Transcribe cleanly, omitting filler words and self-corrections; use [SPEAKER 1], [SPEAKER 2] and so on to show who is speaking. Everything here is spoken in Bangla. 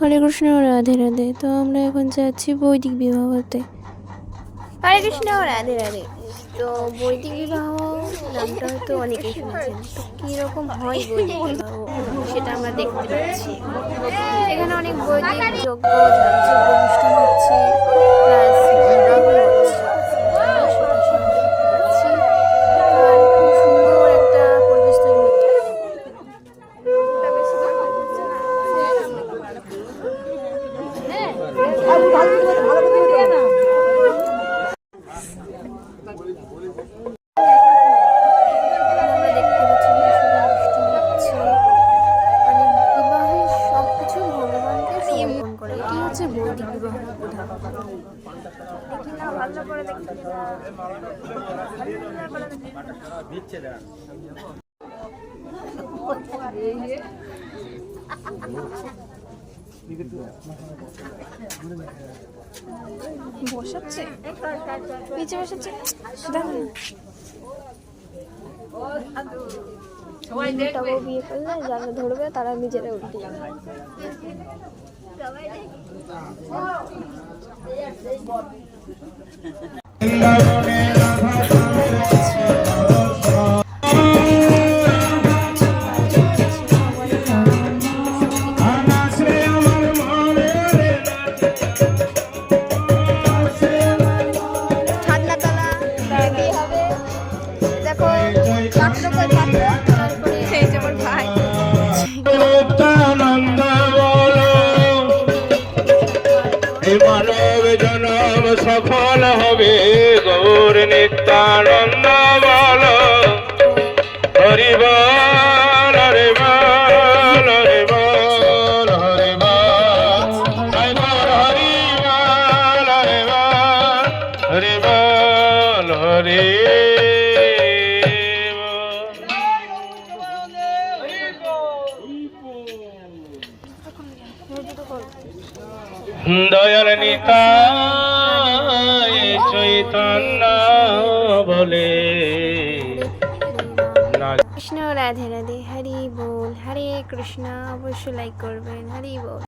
[SPEAKER 1] হরে কৃষ্ণ রাধে রাধে। তো আমরা এখন যাচ্ছি বৈদিক বিবাহতে। হরে কৃষ্ণ রাধে রাধে। তো বৈদিক বিবাহ নামটা হয়তো অনেকেই শুনেছেন, তো কীরকম হয় বৈদিক বিবাহ সেটা আমরা দেখতে পাচ্ছি। এখানে অনেক বৈদিক যজ্ঞ অনুষ্ঠান হচ্ছে, প্লাস বিবাহ হচ্ছে। আমরা সেটা সব দেখতে পাচ্ছি। আর খুব সুন্দর একটা পরিবেশ তৈরি হচ্ছে। বৈদিক বিবাহ বসাচ্ছে, নিচে বসাচ্ছে। বিয়ে করলে যারা ধরবে তারা নিজেরা উল্টে যাবে।
[SPEAKER 2] মানব জনম সফল হবে, গৌর নিত্যানন্দ বল। হরি বল হরি বল হরি বল হরি বল, হরি বল হরি বল হরি বল হরি। দয়াল নিতাই চৈতন্য বলে।
[SPEAKER 1] কৃষ্ণ রাধে রাধে। হরি বল। হরে কৃষ্ণ। অবশ্যই লাইক করবেন। হরি বল।